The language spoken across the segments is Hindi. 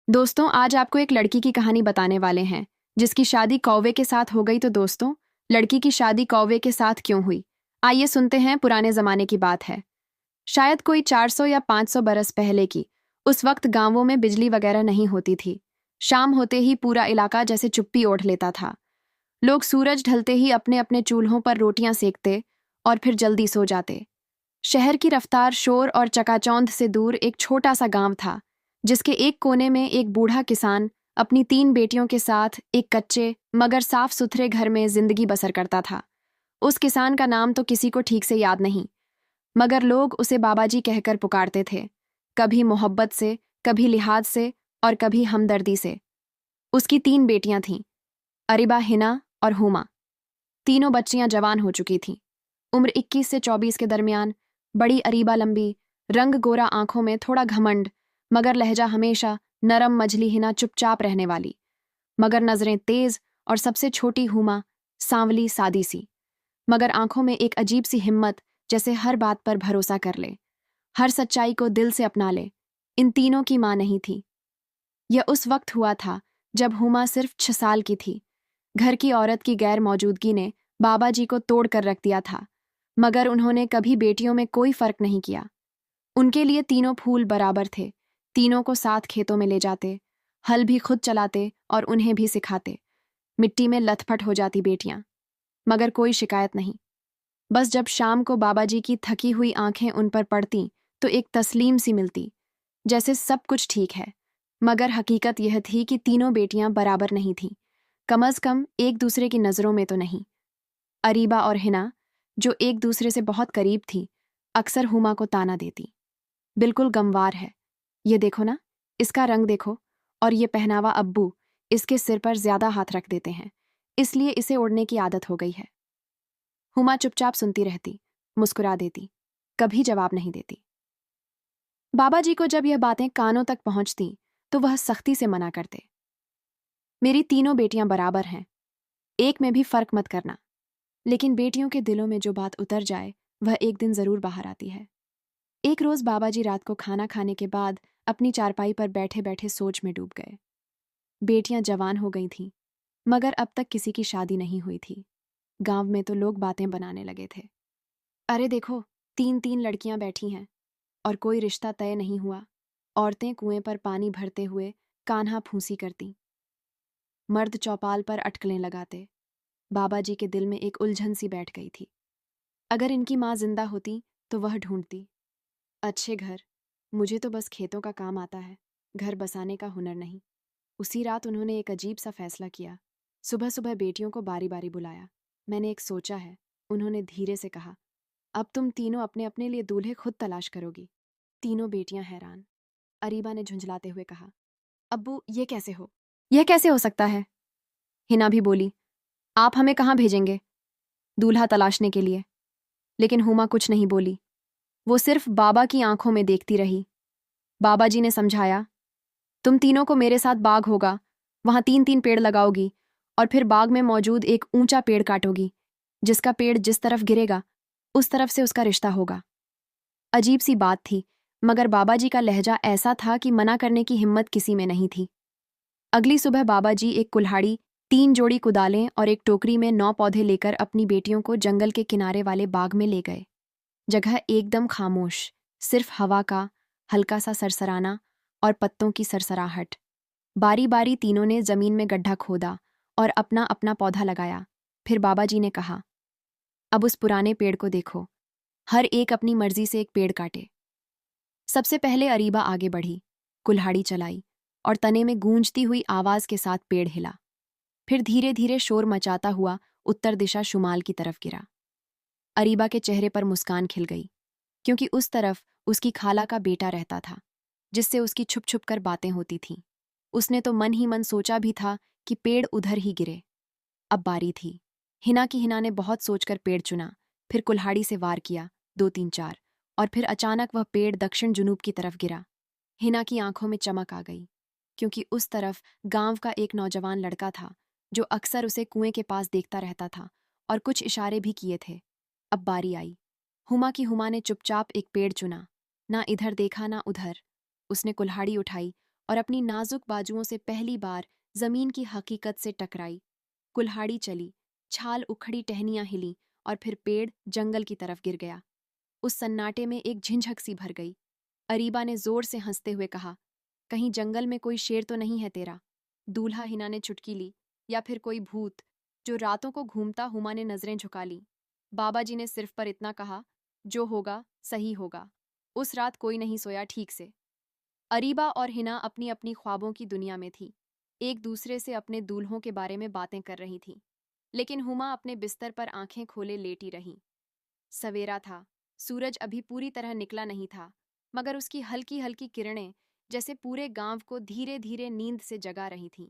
दोस्तों, आज आपको एक लड़की की कहानी बताने वाले हैं जिसकी शादी कौवे के साथ हो गई। तो दोस्तों, लड़की की शादी कौवे के साथ क्यों हुई? आइए सुनते हैं। पुराने जमाने की बात है, शायद कोई 400 या 500 बरस पहले की। उस वक्त गांवों में बिजली वगैरह नहीं होती थी। शाम होते ही पूरा इलाका जैसे चुप्पी ओढ़ लेता था। लोग सूरज ढलते ही अपने अपने चूल्हों पर रोटियां सेकते और फिर जल्दी सो जाते। शहर की रफ्तार, शोर और चकाचौंध से दूर एक छोटा सा गांव था, जिसके एक कोने में एक बूढ़ा किसान अपनी 3 बेटियों के साथ एक कच्चे मगर साफ सुथरे घर में जिंदगी बसर करता था। उस किसान का नाम तो किसी को ठीक से याद नहीं, मगर लोग उसे बाबाजी कहकर पुकारते थे, कभी मोहब्बत से, कभी लिहाज से और कभी हमदर्दी से। उसकी 3 बेटियां थीं, अरिबा, हिना और हुमा। तीनों बच्चियां जवान हो चुकी थीं, उम्र 21 से 24 के दरमियान। बड़ी अरीबा लंबी, रंग गोरा, आंखों में थोड़ा घमंड, मगर लहजा हमेशा नरम। मझली हिना चुपचाप रहने वाली, मगर नजरें तेज। और सबसे छोटी हुमा सांवली, सादी सी, मगर आंखों में एक अजीब सी हिम्मत, जैसे हर बात पर भरोसा कर ले, हर सच्चाई को दिल से अपना ले। इन तीनों की मां नहीं थी। यह उस वक्त हुआ था जब हुमा सिर्फ 6 साल की थी। घर की औरत की गैर मौजूदगी ने बाबा जी को तोड़ कर रख दिया था, मगर उन्होंने कभी बेटियों में कोई फर्क नहीं किया। उनके लिए तीनों फूल बराबर थे। तीनों को साथ खेतों में ले जाते, हल भी खुद चलाते और उन्हें भी सिखाते। मिट्टी में लथपथ हो जाती बेटियां, मगर कोई शिकायत नहीं। बस जब शाम को बाबा जी की थकी हुई आंखें उन पर पड़ती तो एक तस्लीम सी मिलती, जैसे सब कुछ ठीक है। मगर हकीकत यह थी कि तीनों बेटियां बराबर नहीं थीं, कम अज कम एक दूसरे की नज़रों में तो नहीं। अरीबा और हिना, जो एक दूसरे से बहुत करीब थी, अक्सर हुमा को ताना देती, बिल्कुल गमवार है, ये देखो ना, इसका रंग देखो, और ये पहनावा अब्बू इसके सिर पर ज्यादा हाथ रख देते हैं, इसलिए इसे ओढ़ने की आदत हो गई है। हुमा चुपचाप सुनती रहती, मुस्कुरा देती, कभी जवाब नहीं देती। बाबा जी को जब यह बातें कानों तक पहुंचती तो वह सख्ती से मना करते, मेरी तीनों बेटियां बराबर हैं, एक में भी फर्क मत करना। लेकिन बेटियों के दिलों में जो बात उतर जाए वह एक दिन जरूर बाहर आती है। एक रोज बाबा जी रात को खाना खाने के बाद अपनी चारपाई पर बैठे बैठे सोच में डूब गए। बेटियां जवान हो गई थीं, मगर अब तक किसी की शादी नहीं हुई थी। गांव में तो लोग बातें बनाने लगे थे, अरे देखो, 3 3 लड़कियां बैठी हैं और कोई रिश्ता तय नहीं हुआ। औरतें कुएं पर पानी भरते हुए कान्हा फूंसी करती, मर्द चौपाल पर अटकलें लगाते। बाबा जी के दिल में एक उलझन सी बैठ गई थी। अगर इनकी माँ जिंदा होती तो वह ढूंढती अच्छे घर, मुझे तो बस खेतों का काम आता है, घर बसाने का हुनर नहीं। उसी रात उन्होंने एक अजीब सा फैसला किया। सुबह सुबह बेटियों को बारी बारी बुलाया। मैंने एक सोचा है, उन्होंने धीरे से कहा, अब तुम तीनों अपने अपने लिए दूल्हे खुद तलाश करोगी। तीनों बेटियां हैरान। अरीबा ने झुंझलाते हुए कहा, अब्बू ये कैसे हो? यह कैसे हो सकता है? हिना भी बोली, आप हमें कहाँ भेजेंगे दूल्हा तलाशने के लिए? लेकिन हुमा कुछ नहीं बोली, वो सिर्फ बाबा की आंखों में देखती रही। बाबा जी ने समझाया, तुम तीनों को मेरे साथ बाग होगा, वहां 3 3 पेड़ लगाओगी और फिर बाग में मौजूद एक ऊंचा पेड़ काटोगी। जिसका पेड़ जिस तरफ गिरेगा उस तरफ से उसका रिश्ता होगा। अजीब सी बात थी, मगर बाबा जी का लहजा ऐसा था कि मना करने की हिम्मत किसी में नहीं थी। अगली सुबह बाबा जी एक कुल्हाड़ी, 3 जोड़ी कुदालें और एक टोकरी में 9 पौधे लेकर अपनी बेटियों को जंगल के किनारे वाले बाग में ले गए। जगह एकदम खामोश, सिर्फ हवा का हल्का सा सरसराना और पत्तों की सरसराहट। बारी बारी तीनों ने जमीन में गड्ढा खोदा और अपना अपना पौधा लगाया। फिर बाबा जी ने कहा, अब उस पुराने पेड़ को देखो, हर एक अपनी मर्जी से एक पेड़ काटे। सबसे पहले अरीबा आगे बढ़ी, कुल्हाड़ी चलाई और तने में गूंजती हुई आवाज के साथ पेड़ हिला। फिर धीरे धीरे शोर मचाता हुआ उत्तर दिशा शुमाल की तरफ गिरा। अरीबा के चेहरे पर मुस्कान खिल गई, क्योंकि उस तरफ उसकी खाला का बेटा रहता था, जिससे उसकी छुप छुप कर बातें होती थीं। उसने तो मन ही मन सोचा भी था कि पेड़ उधर ही गिरे। अब बारी थी। हिना ने बहुत सोचकर पेड़ चुना, फिर कुल्हाड़ी से वार किया, 2 3 4, और फिर अचानक वह पेड़ दक्षिण जुनूब की तरफ गिरा। हिना की आंखों में चमक आ गई, क्योंकि उस तरफ गांव का एक नौजवान लड़का था, जो अक्सर उसे कुएं के पास देखता रहता था और कुछ इशारे भी किए थे। अब बारी आई। हुमा ने चुपचाप एक पेड़ चुना, ना इधर देखा ना उधर। उसने कुल्हाड़ी उठाई और अपनी नाजुक बाजुओं से पहली बार जमीन की हकीकत से टकराई। कुल्हाड़ी चली, छाल उखड़ी, टहनियां हिली और फिर पेड़ जंगल की तरफ गिर गया। उस सन्नाटे में एक झिंझक सी भर गई। अरीबा ने जोर से हंसते हुए कहा, कहीं जंगल में कोई शेर तो नहीं है तेरा? दूल्हा हिना ने चुटकी ली, या फिर कोई भूत जो रातों को घूमता? हुमा ने नजरें झुका ली। बाबा जी ने सिर्फ पर इतना कहा, जो होगा सही होगा। उस रात कोई नहीं सोया ठीक से। अरीबा और हिना अपनी अपनी ख्वाबों की दुनिया में थी, एक दूसरे से अपने दूल्हों के बारे में बातें कर रही थीं। लेकिन हुमा अपने बिस्तर पर आंखें खोले लेटी रही। सवेरा था, सूरज अभी पूरी तरह निकला नहीं था, मगर उसकी हल्की हल्की किरणें जैसे पूरे गांव को धीरे धीरे नींद से जगा रही थीं।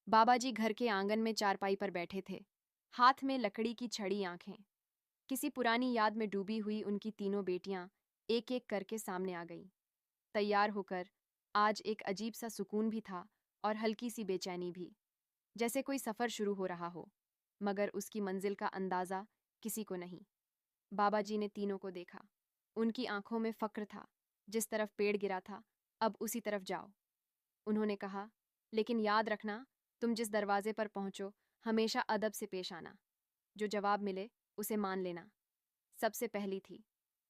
बाबा जी घर के आंगन में चारपाई पर बैठे थे, हाथ में लकड़ी की छड़ी, आंखें किसी पुरानी याद में डूबी हुई। उनकी तीनों बेटियां एक एक करके सामने आ गईं, तैयार होकर। आज एक अजीब सा सुकून भी था और हल्की सी बेचैनी भी, जैसे कोई सफर शुरू हो रहा हो, मगर उसकी मंजिल का अंदाजा किसी को नहीं। बाबा जी ने तीनों को देखा। उनकी आंखों में फक्र था। जिस तरफ पेड़ गिरा था, अब उसी तरफ जाओ। उन्होंने कहा, लेकिन याद रखना, तुम जिस दरवाजे पर पहुंचो हमेशा अदब से पेश आना। जो जवाब मिले उसे मान लेना। सबसे पहली थी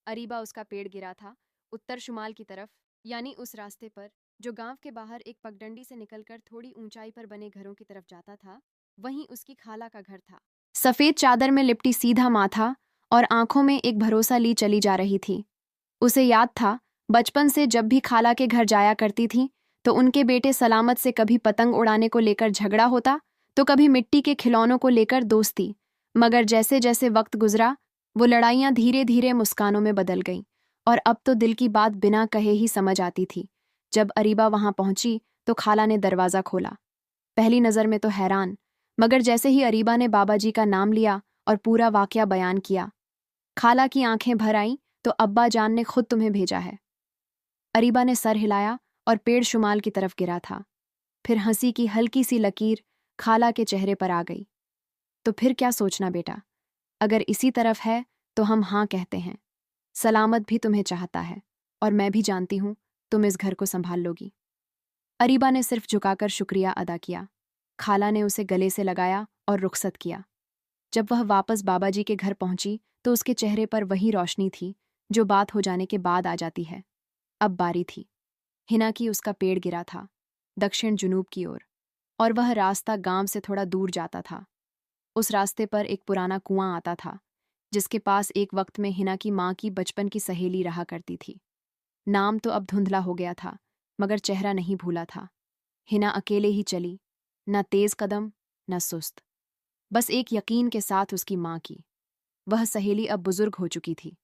अरीबा। उसका पेड़ गिरा था उत्तर शुमाल की तरफ, यानी उस रास्ते पर जो गांव के बाहर एक पगडंडी से निकलकर थोड़ी ऊंचाई पर बने घरों की तरफ जाता था। वहीं उसकी खाला का घर था। सफेद चादर में लिपटी, सीधा माथा और आंखों में एक भरोसा ली चली जा रही थी। उसे याद था, बचपन से जब भी खाला के घर जाया करती थी तो उनके बेटे सलामत से कभी पतंग उड़ाने को लेकर झगड़ा होता, तो कभी मिट्टी के खिलौनों को लेकर दोस्ती। मगर जैसे जैसे वक्त गुजरा, वो लड़ाइयां धीरे धीरे मुस्कानों में बदल गईं और अब तो दिल की बात बिना कहे ही समझ आती थी। जब अरीबा वहां पहुंची तो खाला ने दरवाज़ा खोला। पहली नज़र में तो हैरान, मगर जैसे ही अरीबा ने बाबा जी का नाम लिया और पूरा वाकया बयान किया, खाला की आंखें भर आईं। तो अब्बा जान ने खुद तुम्हें भेजा है। अरीबा ने सर हिलाया और पेड़ शुमाल की तरफ गिरा था। फिर हंसी की हल्की सी लकीर खाला के चेहरे पर आ गई। तो फिर क्या सोचना बेटा, अगर इसी तरफ है तो हम हाँ कहते हैं। सलामत भी तुम्हें चाहता है और मैं भी जानती हूं तुम इस घर को संभाल लोगी। अरीबा ने सिर्फ झुकाकर शुक्रिया अदा किया। खाला ने उसे गले से लगाया और रुखसत किया। जब वह वापस बाबा जी के घर पहुंची तो उसके चेहरे पर वही रोशनी थी जो बात हो जाने के बाद आ जाती है। अब बारी थी हिना की। उसका पेड़ गिरा था दक्षिण जुनूब की ओर, और वह रास्ता गांव से थोड़ा दूर जाता था। उस रास्ते पर एक पुराना कुआं आता था, जिसके पास एक वक्त में हिना की माँ की बचपन की सहेली रहा करती थी। नाम तो अब धुंधला हो गया था, मगर चेहरा नहीं भूला था। हिना अकेले ही चली, न तेज कदम न सुस्त, बस एक यकीन के साथ उसकी माँ की। वह सहेली अब बुजुर्ग हो चुकी थी,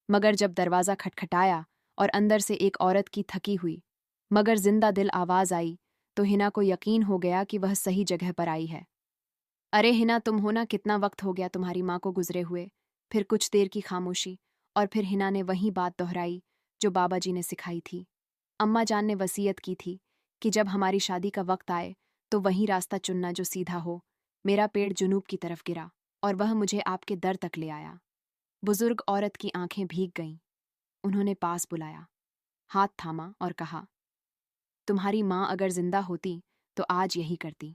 मगर जब दरवाज़ा खटखटाया और अंदर से एक औरत की थकी हुई मगर जिंदा दिल आवाज़ आई, तो हिना को यकीन हो गया कि वह सही जगह पर आई है। अरे हिना, तुम हो ना? कितना वक्त हो गया तुम्हारी माँ को गुजरे हुए। फिर कुछ देर की खामोशी, और फिर हिना ने वही बात दोहराई जो बाबा जी ने सिखाई थी। अम्मा जान ने वसीयत की थी कि जब हमारी शादी का वक्त आए तो वही रास्ता चुनना जो सीधा हो। मेरा पेड़ जुनूब की तरफ गिरा और वह मुझे आपके दर तक ले आया। बुजुर्ग औरत की आंखें भीग गईं। उन्होंने पास बुलाया, हाथ थामा और कहा, तुम्हारी माँ अगर जिंदा होती तो आज यही करती।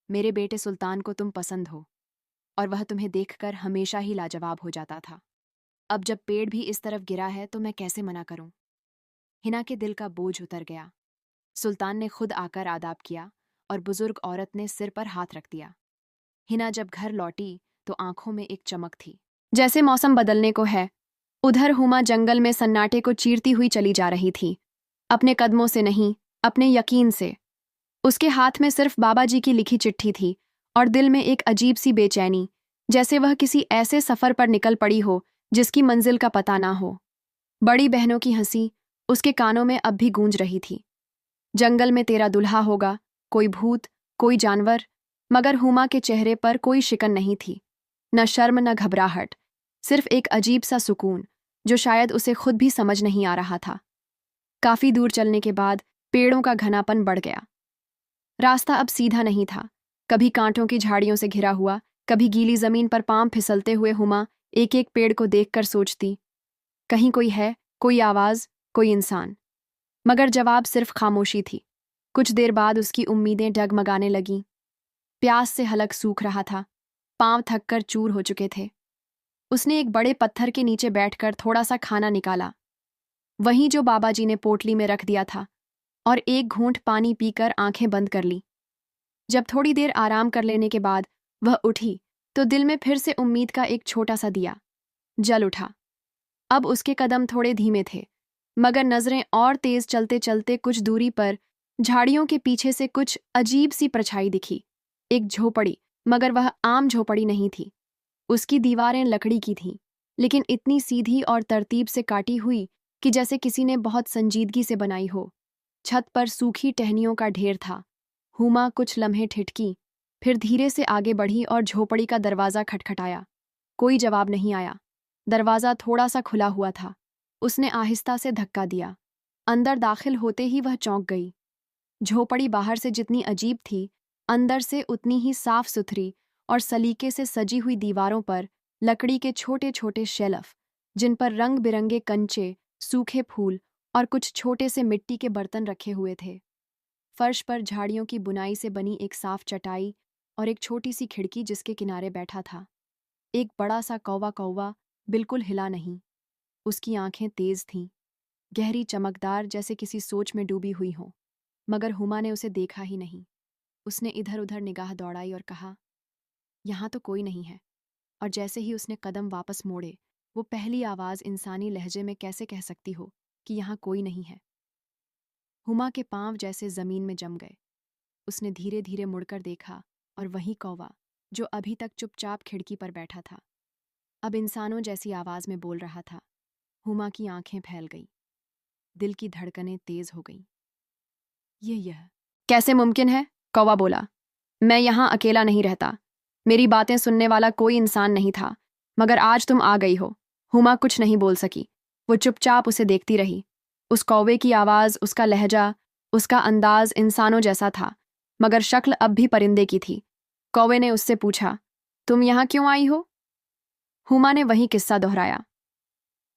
मेरे बेटे सुल्तान को तुम पसंद हो और वह तुम्हें देखकर हमेशा ही लाजवाब हो जाता था। अब जब पेड़ भी इस तरफ गिरा है तो मैं कैसे मना करूं? हिना के दिल का बोझ उतर गया। सुल्तान ने खुद आकर आदाब किया और बुजुर्ग औरत ने सिर पर हाथ रख दिया। हिना जब घर लौटी तो आंखों में एक चमक थी, जैसे मौसम बदलने को है। उधर हुमा जंगल में सन्नाटे को चीरती हुई चली जा रही थी, अपने कदमों से नहीं, अपने यकीन से। उसके हाथ में सिर्फ बाबा जी की लिखी चिट्ठी थी और दिल में एक अजीब सी बेचैनी, जैसे वह किसी ऐसे सफर पर निकल पड़ी हो जिसकी मंजिल का पता ना हो। बड़ी बहनों की हंसी उसके कानों में अब भी गूंज रही थी। जंगल में तेरा दुल्हा होगा, कोई भूत, कोई जानवर, मगर हुमा के चेहरे पर कोई शिकन नहीं थी, न शर्म न घबराहट, सिर्फ एक अजीब सा सुकून जो शायद उसे खुद भी समझ नहीं आ रहा था। काफी दूर चलने के बाद पेड़ों का घनापन बढ़ गया। रास्ता अब सीधा नहीं था, कभी कांटों की झाड़ियों से घिरा हुआ, कभी गीली जमीन पर पांव फिसलते हुए। हुमा एक एक पेड़ को देखकर सोचती, कहीं कोई है, कोई आवाज, कोई इंसान। मगर जवाब सिर्फ खामोशी थी। कुछ देर बाद उसकी उम्मीदें डगमगाने लगीं। प्यास से हलक सूख रहा था, पांव थककर चूर हो चुके थे। उसने एक बड़े पत्थर के नीचे बैठकर थोड़ा सा खाना निकाला, वहीं जो बाबाजी ने पोटली में रख दिया था, और एक घूंट पानी पीकर आंखें बंद कर ली। जब थोड़ी देर आराम कर लेने के बाद वह उठी तो दिल में फिर से उम्मीद का एक छोटा सा दिया जल उठा। अब उसके कदम थोड़े धीमे थे, मगर नजरें और तेज चलते चलते कुछ दूरी पर झाड़ियों के पीछे से कुछ अजीब सी परछाई दिखी। एक झोपड़ी, मगर वह आम झोपड़ी नहीं थी। उसकी दीवारें लकड़ी की थीं, लेकिन इतनी सीधी और तरतीब से काटी हुई कि जैसे किसी ने बहुत संजीदगी से बनाई हो। छत पर सूखी टहनियों का ढेर था। हुमा कुछ लम्हे ठिठकी, फिर धीरे से आगे बढ़ी और झोपड़ी का दरवाज़ा खटखटाया। कोई जवाब नहीं आया। दरवाज़ा थोड़ा सा खुला हुआ था। उसने आहिस्ता से धक्का दिया। अंदर दाखिल होते ही वह चौंक गई। झोपड़ी बाहर से जितनी अजीब थी, अंदर से उतनी ही साफ सुथरी, और सलीके से सजी हुई दीवारों पर लकड़ी के छोटे छोटे शेल्फ, जिन पर रंग बिरंगे कंचे, सूखे फूल और कुछ छोटे से मिट्टी के बर्तन रखे हुए थे। फर्श पर झाड़ियों की बुनाई से बनी एक साफ चटाई और एक छोटी सी खिड़की जिसके किनारे बैठा था एक बड़ा सा कौवा। कौवा बिल्कुल हिला नहीं। उसकी आंखें तेज थीं, गहरी चमकदार, जैसे किसी सोच में डूबी हुई हों। मगर हुमा ने उसे देखा ही नहीं। उसने इधर उधर निगाह दौड़ाई और कहा, यहाँ तो कोई नहीं है। और जैसे ही उसने कदम वापस मोड़े, वो पहली आवाज़ इंसानी लहजे में कैसे कह सकती हो कि यहाँ कोई नहीं है। हुमा के पांव जैसे जमीन में जम गए। उसने धीरे धीरे मुड़कर देखा, और वही कौवा, जो अभी तक चुपचाप खिड़की पर बैठा था, अब इंसानों जैसी आवाज में बोल रहा था। हुमा की आंखें फैल गईं, दिल की धड़कनें तेज हो गईं। यह कैसे मुमकिन है? कौवा बोला। मैं यहाँ अकेला नहीं रहता। मेरी बातें सुनने वाला कोई इंसान नहीं था, मगर आज तुम आ गई हो। हुमा कुछ नहीं बोल सकी। वो चुपचाप उसे देखती रही। उस कौवे की आवाज़, उसका लहजा, उसका अंदाज इंसानों जैसा था, मगर शक्ल अब भी परिंदे की थी। कौवे ने उससे पूछा, तुम यहाँ क्यों आई हो? हुमा ने वही किस्सा दोहराया।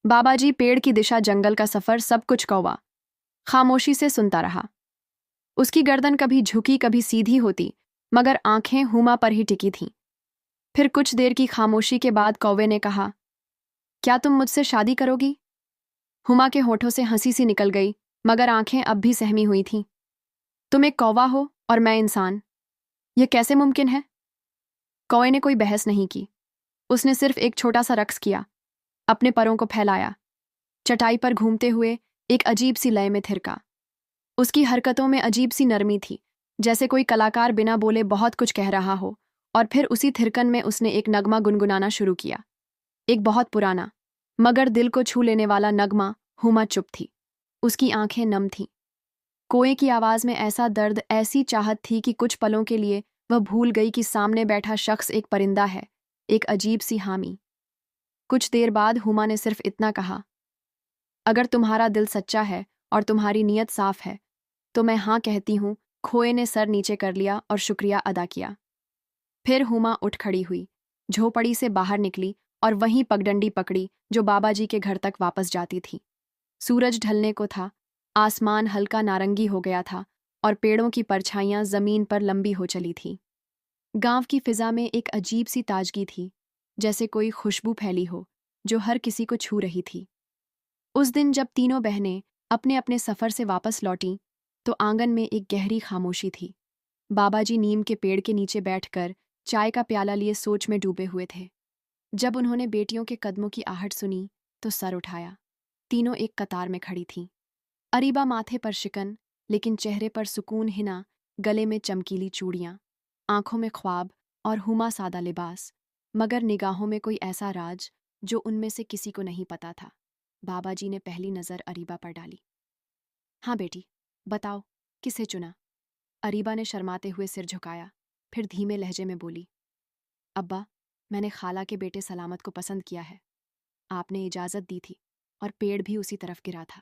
बाबाजी, पेड़ की दिशा, जंगल का सफर, सब कुछ। कौवा खामोशी से सुनता रहा। उसकी गर्दन कभी झुकी कभी सीधी होती, मगर आंखें हुमा पर ही टिकी थीं। फिर कुछ देर की खामोशी के बाद कौवे ने कहा, क्या तुम मुझसे शादी करोगी? हुमा के होठों से हंसी सी निकल गई, मगर आंखें अब भी सहमी हुई थीं। तुम एक कौवा हो और मैं इंसान, यह कैसे मुमकिन है? कौवे ने कोई बहस नहीं की। उसने सिर्फ एक छोटा सा रक्स किया, अपने परों को फैलाया, चटाई पर घूमते हुए एक अजीब सी लय में थिरका। उसकी हरकतों में अजीब सी नरमी थी, जैसे कोई कलाकार बिना बोले बहुत कुछ कह रहा हो। और फिर उसी थिरकन में उसने एक नगमा गुनगुनाना शुरू किया, एक बहुत पुराना मगर दिल को छू लेने वाला नगमा। हुमा चुप थी, उसकी आंखें नम थीं। कोए की आवाज में ऐसा दर्द, ऐसी चाहत थी कि कुछ पलों के लिए वह भूल गई कि सामने बैठा शख्स एक परिंदा है, एक अजीब सी हामी। कुछ देर बाद हुमा ने सिर्फ इतना कहा, अगर तुम्हारा दिल सच्चा है और तुम्हारी नीयत साफ है तो मैं हाँ कहती हूँ। खोए ने सर नीचे कर लिया और शुक्रिया अदा किया। फिर हुमा उठ खड़ी हुई, झोपड़ी से बाहर निकली और वहीं पगडंडी पकड़ी जो बाबाजी के घर तक वापस जाती थी। सूरज ढलने को था, आसमान हल्का नारंगी हो गया था और पेड़ों की परछाइयां जमीन पर लंबी हो चली थी। गांव की फिजा में एक अजीब सी ताजगी थी, जैसे कोई खुशबू फैली हो जो हर किसी को छू रही थी। उस दिन जब तीनों बहनें अपने अपने सफर से वापस लौटीं, तो आंगन में एक गहरी खामोशी थी। बाबाजी नीम के पेड़ के नीचे बैठकर चाय का प्याला लिए सोच में डूबे हुए थे। जब उन्होंने बेटियों के कदमों की आहट सुनी तो सर उठाया। तीनों एक कतार में खड़ी थीं। अरीबा माथे पर शिकन, लेकिन चेहरे पर सुकून। हिना गले में चमकीली चूड़ियां, आंखों में ख्वाब, और हुमा सादा लिबास, मगर निगाहों में कोई ऐसा राज जो उनमें से किसी को नहीं पता था। बाबाजी ने पहली नज़र अरीबा पर डाली। हाँ बेटी, बताओ, किसे चुना? अरीबा ने शर्माते हुए सिर झुकाया, फिर धीमे लहजे में बोली, अब्बा, मैंने खाला के बेटे सलामत को पसंद किया है। आपने इजाज़त दी थी और पेड़ भी उसी तरफ गिरा था।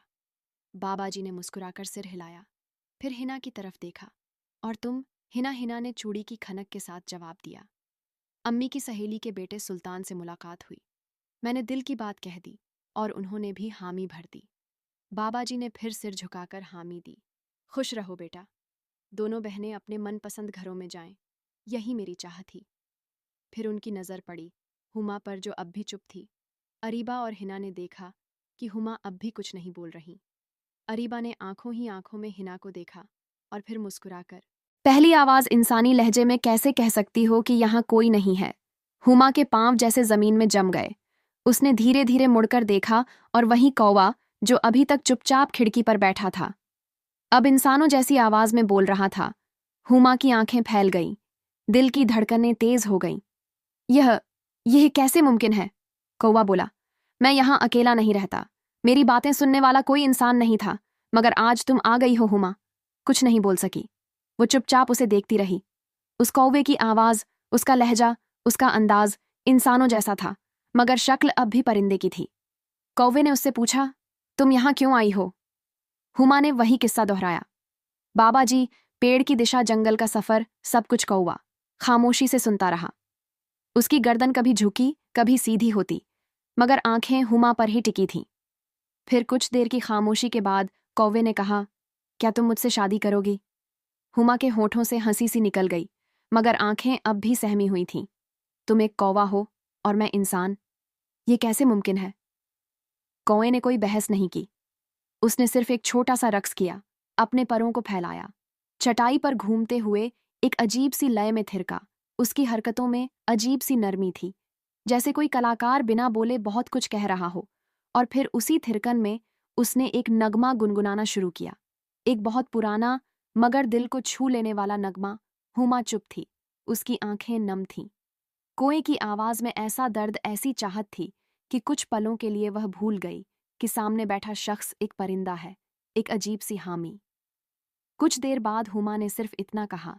बाबाजी ने मुस्कुराकर सिर हिलाया, फिर हिना की तरफ देखा। और तुम? हिना ने चूड़ी की खनक के साथ जवाब दिया। अम्मी की सहेली के बेटे सुल्तान से मुलाकात हुई। मैंने दिल की बात कह दी और उन्होंने भी हामी भर दी। बाबाजी ने फिर सिर झुकाकर हामी दी। खुश रहो बेटा, दोनों बहनें अपने मनपसंद घरों में जाएं। यही मेरी चाह थी। फिर उनकी नज़र पड़ी हुमा पर, जो अब भी चुप थी। अरीबा और हिना ने देखा कि हुमा अब भी कुछ नहीं बोल रही। अरीबा ने आंखों ही आंखों में हिना को देखा और फिर मुस्कुराकर, पहली आवाज इंसानी लहजे में कैसे कह सकती हो कि यहाँ कोई नहीं है। हुमा के पांव जैसे जमीन में जम गए। उसने धीरे धीरे मुड़कर देखा और वहीं कौवा, जो अभी तक चुपचाप खिड़की पर बैठा था, अब इंसानों जैसी आवाज में बोल रहा था। हुमा की आंखें फैल गईं, दिल की धड़कनें तेज हो गईं। यह कैसे मुमकिन है? कौवा बोला, मैं यहां अकेला नहीं रहता। मेरी बातें सुनने वाला कोई इंसान नहीं था, मगर आज तुम आ गई हो। हुमा कुछ नहीं बोल सकी। वो चुपचाप उसे देखती रही। उस कौवे की आवाज, उसका लहजा, उसका अंदाज इंसानों जैसा था, मगर शक्ल अब भी परिंदे की थी। कौवे ने उससे पूछा, तुम यहां क्यों आई हो? हुमा ने वही किस्सा दोहराया। बाबा जी, पेड़ की दिशा, जंगल का सफर, सब कुछ। कौवा खामोशी से सुनता रहा। उसकी गर्दन कभी झुकी, कभी सीधी होती, मगर आंखें हुमा पर ही टिकी थीं। फिर कुछ देर की खामोशी के बाद कौवे ने कहा, क्या तुम मुझसे शादी करोगी? हुमा के होठों से हंसी सी निकल गई, मगर आंखें अब भी सहमी हुई थीं। तुम एक कौवा हो और मैं इंसान, ये कैसे मुमकिन है? कौवे ने कोई बहस नहीं की। उसने सिर्फ एक छोटा सा रक्स किया, अपने परों को फैलाया, चटाई पर घूमते हुए एक अजीब सी लय में थिरका। उसकी हरकतों में अजीब सी नरमी थी, जैसे कोई कलाकार बिना बोले बहुत कुछ कह रहा हो। और फिर उसी थिरकन में उसने एक नगमा गुनगुनाना शुरू किया, एक बहुत पुराना मगर दिल को छू लेने वाला नगमा। हुमा चुप थी, उसकी आंखें नम थीं। कोए की आवाज में ऐसा दर्द, ऐसी चाहत थी कि कुछ पलों के लिए वह भूल गई कि सामने बैठा शख्स एक परिंदा है, एक अजीब सी हामी। कुछ देर बाद हुमा ने सिर्फ इतना कहा,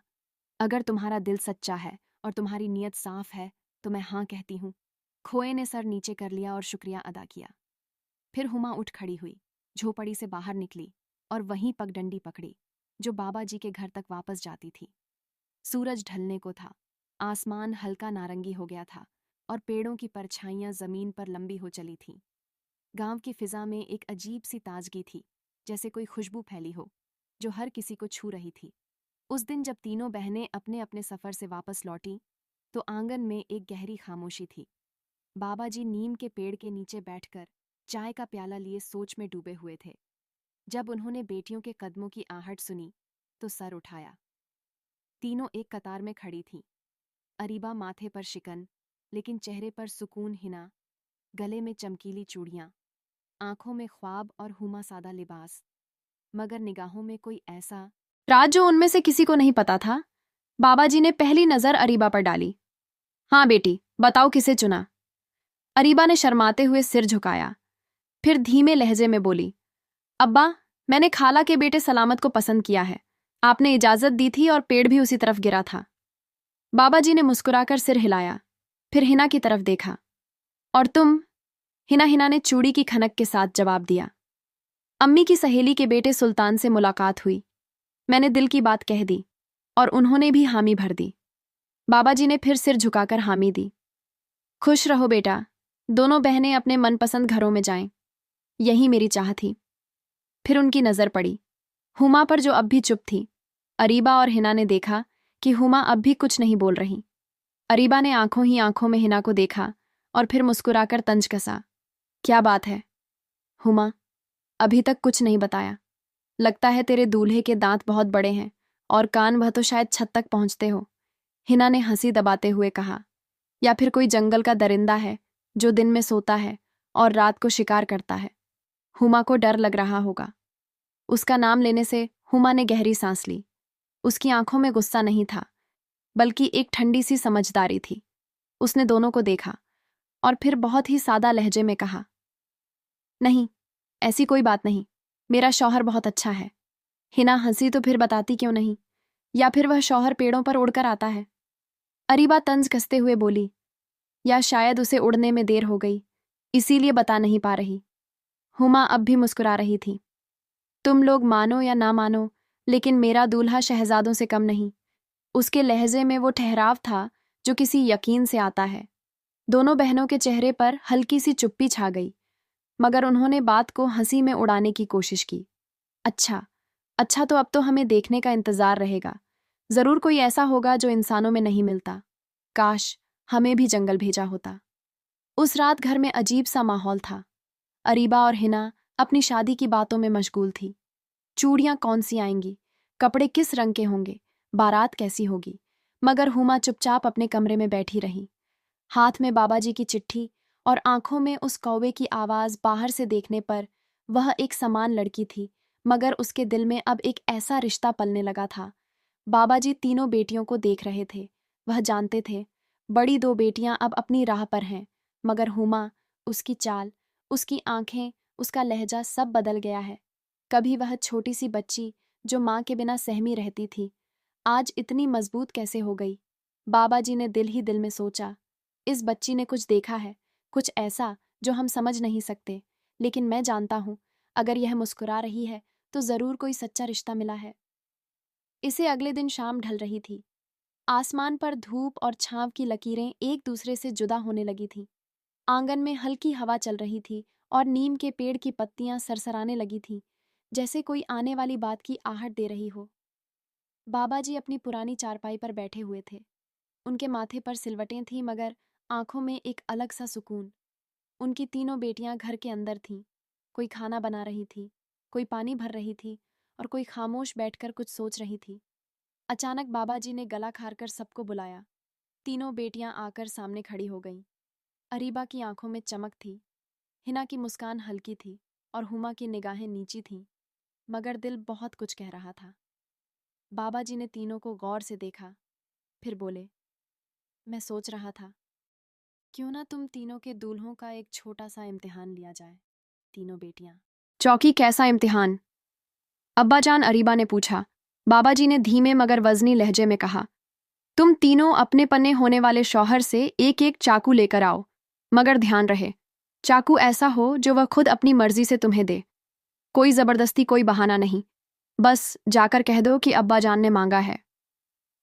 अगर तुम्हारा दिल सच्चा है और तुम्हारी नीयत साफ है तो मैं हाँ कहती हूँ। खोए ने सर नीचे कर लिया और शुक्रिया अदा किया। फिर हुमा उठ खड़ी हुई, झोपड़ी से बाहर निकली और वहीं पगडंडी पकड़ी जो बाबा जी के घर तक वापस जाती थी। सूरज ढलने को था, आसमान हल्का नारंगी हो गया था और पेड़ों की परछाइयां जमीन पर लंबी हो चली थीं। गांव की फिजा में एक अजीब सी ताजगी थी, जैसे कोई खुशबू फैली हो जो हर किसी को छू रही थी। उस दिन जब तीनों बहनें अपने अपने सफर से वापस लौटीं, तो आंगन में एक गहरी खामोशी थी। बाबा जी नीम के पेड़ के नीचे बैठकर चाय का प्याला लिए सोच में डूबे हुए थे। जब उन्होंने बेटियों के कदमों की आहट सुनी तो सर उठाया। तीनों एक कतार में खड़ी थीं, अरीबा माथे पर शिकन, लेकिन चेहरे पर सुकून। हिना गले में चमकीली चूड़ियां, आंखों में ख्वाब, और हुमा सादा लिबास, मगर निगाहों में कोई ऐसा राज जो उनमें से किसी को नहीं पता था। बाबा जी ने पहली नजर अरीबा पर डाली। हाँ बेटी, बताओ किसे चुना? अरीबा ने शर्माते हुए सिर झुकाया, फिर धीमे लहजे में बोली, अब्बा, मैंने खाला के बेटे सलामत को पसंद किया है। आपने इजाजत दी थी और पेड़ भी उसी तरफ गिरा था। बाबा जी ने मुस्कुराकर सिर हिलाया, फिर हिना की तरफ देखा। और तुम? हिना ने चूड़ी की खनक के साथ जवाब दिया, अम्मी की सहेली के बेटे सुल्तान से मुलाकात हुई। मैंने दिल की बात कह दी और उन्होंने भी हामी भर दी। बाबा जी ने फिर सिर झुकाकर हामी दी। खुश रहो बेटा, दोनों बहनें अपने मनपसंद घरों में जाएं। यही मेरी चाह थी। फिर उनकी नजर पड़ी हुमा पर, जो अब भी चुप थी। अरीबा और हिना ने देखा कि हुमा अब भी कुछ नहीं बोल रही। अरीबा ने आंखों ही आंखों में हिना को देखा और फिर मुस्कुराकर तंज कसा, क्या बात है हुमा, अभी तक कुछ नहीं बताया? लगता है तेरे दूल्हे के दांत बहुत बड़े हैं और कान वह तो शायद छत तक पहुंचते हो। हिना ने हंसी दबाते हुए कहा, या फिर कोई जंगल का दरिंदा है जो दिन में सोता है और रात को शिकार करता है। हुमा को डर लग रहा होगा। उसका नाम लेने से हुमा ने गहरी सांस ली। उसकी आंखों में गुस्सा नहीं था, बल्कि एक ठंडी सी समझदारी थी। उसने दोनों को देखा और फिर बहुत ही सादा लहजे में कहा, नहीं, ऐसी कोई बात नहीं, मेरा शौहर बहुत अच्छा है। हिना हंसी तो फिर बताती क्यों नहीं? या फिर वह शौहर पेड़ों पर उड़कर आता है? अरीबा तंज कसते हुए बोली, या शायद उसे उड़ने में देर हो गई, इसीलिए बता नहीं पा रही। हुमा अब भी मुस्कुरा रही थी। तुम लोग मानो या ना मानो, लेकिन मेरा दूल्हा शहजादों से कम नहीं। उसके लहजे में वो ठहराव था जो किसी यकीन से आता है। दोनों बहनों के चेहरे पर हल्की सी चुप्पी छा गई, मगर उन्होंने बात को हंसी में उड़ाने की कोशिश की। अच्छा, अच्छा, तो अब तो हमें देखने का इंतजार रहेगा। जरूर कोई ऐसा होगा जो इंसानों में नहीं मिलता। काश हमें भी जंगल भेजा होता। उस रात घर में अजीब सा माहौल था। अरीबा और हिना अपनी शादी की बातों में मशगूल थी। चूड़ियां कौन सी आएंगी, कपड़े किस रंग के होंगे, बारात कैसी होगी। मगर हुमा चुपचाप अपने कमरे में बैठी रही, हाथ में बाबा जी की चिट्ठी और आंखों में उस कौवे की आवाज। बाहर से देखने पर वह एक समान लड़की थी, मगर उसके दिल में अब एक ऐसा रिश्ता पलने लगा था। बाबा जी तीनों बेटियों को देख रहे थे। वह जानते थे बड़ी दो बेटियां अब अपनी राह पर हैं, मगर हुमा, उसकी चाल, उसकी आंखें, उसका लहजा सब बदल गया है। कभी वह छोटी सी बच्ची जो माँ के बिना सहमी रहती थी, आज इतनी मजबूत कैसे हो गई। बाबा जी ने दिल ही दिल में सोचा, इस बच्ची ने कुछ देखा है, कुछ ऐसा जो हम समझ नहीं सकते। लेकिन मैं जानता हूं, अगर यह मुस्कुरा रही है तो जरूर कोई सच्चा रिश्ता मिला है। इसे अगले दिन शाम ढल रही थी। आसमान पर धूप और छांव की लकीरें एक दूसरे से जुदा होने लगी थीं। आंगन में हल्की हवा चल रही थी और नीम के पेड़ की पत्तियां सरसराने लगी थीं, जैसे कोई आने वाली बात की आहट दे रही हो। बाबा जी अपनी पुरानी चारपाई पर बैठे हुए थे। उनके माथे पर सिलवटें थीं, मगर आंखों में एक अलग सा सुकून। उनकी तीनों बेटियां घर के अंदर थीं। कोई खाना बना रही थी, कोई पानी भर रही थी और कोई खामोश बैठकर कुछ सोच रही थी। अचानक बाबा जी ने गला खारकर सबको बुलाया। तीनों बेटियां आकर सामने खड़ी हो गईं। अरीबा की आंखों में चमक थी, हिना की मुस्कान हल्की थी और हुमा की निगाहें नीची थीं, मगर दिल बहुत कुछ कह रहा था। बाबा जी ने तीनों को गौर से देखा, फिर बोले, मैं सोच रहा था, क्यों ना तुम तीनों के दूल्हों का एक छोटा सा इम्तिहान लिया जाए। तीनों बेटियां चौकी, कैसा इम्तिहान? अब्बाजान अरीबा ने पूछा। बाबा जी ने धीमे मगर वजनी लहजे में कहा, तुम तीनों अपने पन्ने होने वाले शौहर से एक एक चाकू लेकर आओ, मगर ध्यान रहे, चाकू ऐसा हो जो वह खुद अपनी मर्जी से तुम्हें दे। कोई जबरदस्ती, कोई बहाना नहीं। बस जाकर कह दो कि अब्बाजान ने मांगा है।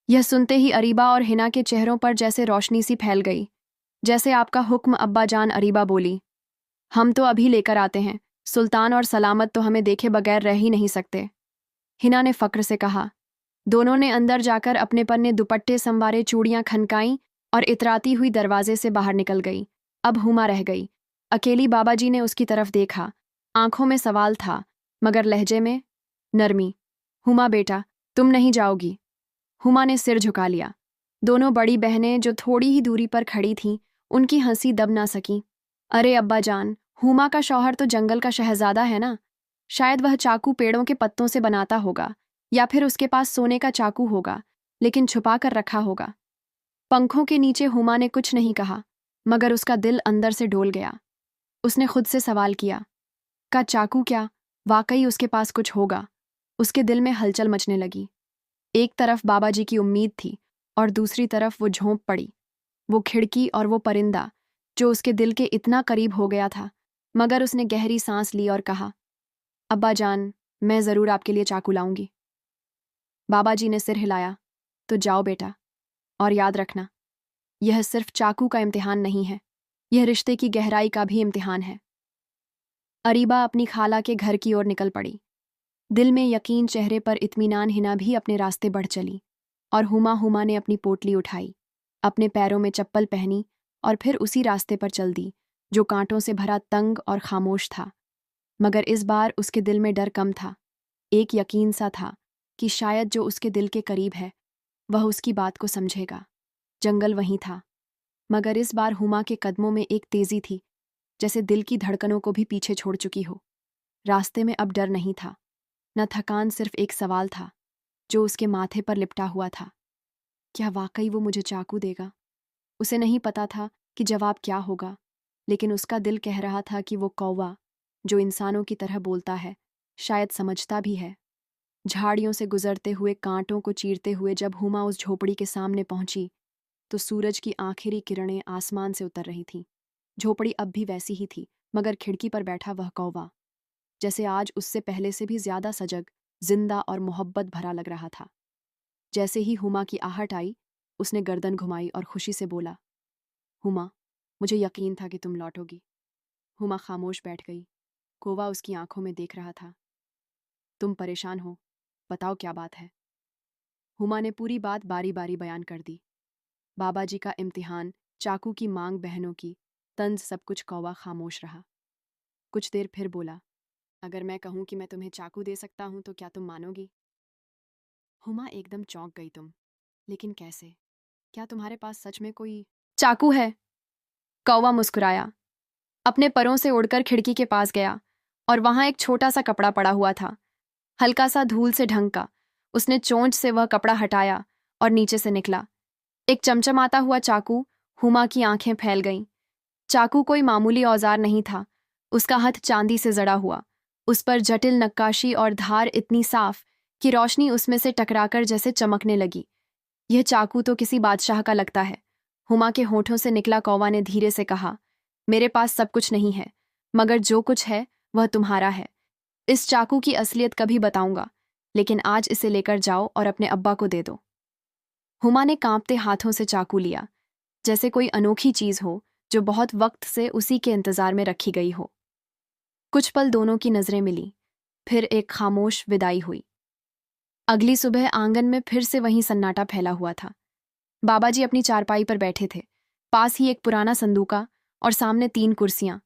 यह सुनते ही अरीबा और हिना के चेहरों पर जैसे रोशनी सी फैल गई। जैसे आपका हुक्म अब्बाजान, अरीबा बोली। हम तो अभी लेकर आते हैं, सुल्तान और सलामत तो हमें देखे बगैर रह ही नहीं सकते। हिना ने फक्र से कहा। दोनों ने अंदर जाकर अपने पन्ने दुपट्टे संवारे, चूड़ियां खनकाईं और इतराती हुई दरवाजे से बाहर निकल गई। अब हुमा रह गई अकेली। बाबा जी ने उसकी तरफ देखा। आंखों में सवाल था, मगर लहजे में नरमी। हुमा बेटा, तुम नहीं जाओगी? हुमा ने सिर झुका लिया। दोनों बड़ी बहनें जो थोड़ी ही दूरी पर खड़ी थीं, उनकी हंसी दब ना सकी। अरे अब्बा जान, हुमा का शौहर तो जंगल का शहजादा है ना। शायद वह चाकू पेड़ों के पत्तों से बनाता होगा, या फिर उसके पास सोने का चाकू होगा, लेकिन छुपा कर रखा होगा। पंखों के नीचे हुमा ने कुछ नहीं कहा, मगर उसका दिल अंदर से डोल गया। उसने खुद से सवाल किया, का चाकू क्या वाकई उसके पास कुछ होगा? उसके दिल में हलचल मचने लगी। एक तरफ बाबा जी की उम्मीद थी और दूसरी तरफ वो झोंप पड़ी, वो खिड़की और वो परिंदा जो उसके दिल के इतना करीब हो गया था। मगर उसने गहरी सांस ली और कहा, अब्बा जान, मैं ज़रूर आपके लिए चाकू लाऊंगी। बाबा जी ने सिर हिलाया। तो जाओ बेटा, और याद रखना, यह सिर्फ चाकू का इम्तिहान नहीं है, यह रिश्ते की गहराई का भी इम्तिहान है। अरीबा अपनी खाला के घर की ओर निकल पड़ी, दिल में यकीन, चेहरे पर इत्मीनान। हिना भी अपने रास्ते बढ़ चली और हुमा ने अपनी पोटली उठाई, अपने पैरों में चप्पल पहनी और फिर उसी रास्ते पर चल दी जो कांटों से भरा, तंग और खामोश था। मगर इस बार उसके दिल में डर कम था, एक यकीन सा था कि शायद जो उसके दिल के करीब है वह उसकी बात को समझेगा। जंगल वहीं था, मगर इस बार हुमा के कदमों में एक तेजी थी, जैसे दिल की धड़कनों को भी पीछे छोड़ चुकी हो। रास्ते में अब डर नहीं था, न थकान, सिर्फ एक सवाल था जो उसके माथे पर लिपटा हुआ था, क्या वाकई वो मुझे चाकू देगा? उसे नहीं पता था कि जवाब क्या होगा, लेकिन उसका दिल कह रहा था कि वो कौवा जो इंसानों की तरह बोलता है, शायद समझता भी है। झाड़ियों से गुजरते हुए, कांटों को चीरते हुए जब हुमा उस झोपड़ी के सामने पहुंची, तो सूरज की आखिरी किरणें आसमान से उतर रही थीं। झोपड़ी अब भी वैसी ही थी, मगर खिड़की पर बैठा वह कौवा जैसे आज उससे पहले से भी ज्यादा सजग, जिंदा और मोहब्बत भरा लग रहा था। जैसे ही हुमा की आहट आई, उसने गर्दन घुमाई और खुशी से बोला, हुमा, मुझे यकीन था कि तुम लौटोगी। हुमा खामोश बैठ गई। कौवा उसकी आंखों में देख रहा था। तुम परेशान हो, बताओ क्या बात है। हुमा ने पूरी बात बारी बारी बयान कर दी। बाबा जी का इम्तिहान, चाकू की मांग, बहनों की तंज, सब कुछ। कौवा खामोश रहा। कुछ देर फिर बोला, अगर मैं कहूं कि मैं तुम्हें चाकू दे सकता हूं तो क्या तुम मानोगी? हुमा एकदम चौंक गई। तुम? लेकिन कैसे? क्या तुम्हारे पास सच में कोई चाकू है? कौवा मुस्कुराया, अपने परों से उड़कर खिड़की के पास गया और वहां एक छोटा सा कपड़ा पड़ा हुआ था, हल्का सा धूल से ढंग का। उसने चोंच से वह कपड़ा हटाया और नीचे से निकला एक चमचमाता हुआ चाकू। हुमा की आंखें फैल गईं। चाकू कोई मामूली औजार नहीं था। उसका हाथ चांदी से जड़ा हुआ, उस पर जटिल नक्काशी और धार इतनी साफ कि रोशनी उसमें से टकराकर जैसे चमकने लगी। यह चाकू तो किसी बादशाह का लगता है। हुमा के होठों से निकला। कौवा ने धीरे से कहा, मेरे पास सब कुछ नहीं है, मगर जो कुछ है वह तुम्हारा है। इस चाकू की असलियत कभी बताऊंगा, लेकिन आज इसे लेकर जाओ और अपने अब्बा को दे दो। हुमा ने कांपते हाथों से चाकू लिया, जैसे कोई अनोखी चीज हो जो बहुत वक्त से उसी के इंतजार में रखी गई हो। कुछ पल दोनों की नजरें मिली, फिर एक खामोश विदाई हुई। अगली सुबह आंगन में फिर से वही सन्नाटा फैला हुआ था। बाबा जी अपनी चारपाई पर बैठे थे, पास ही एक पुराना संदूका और सामने 3 कुर्सियां।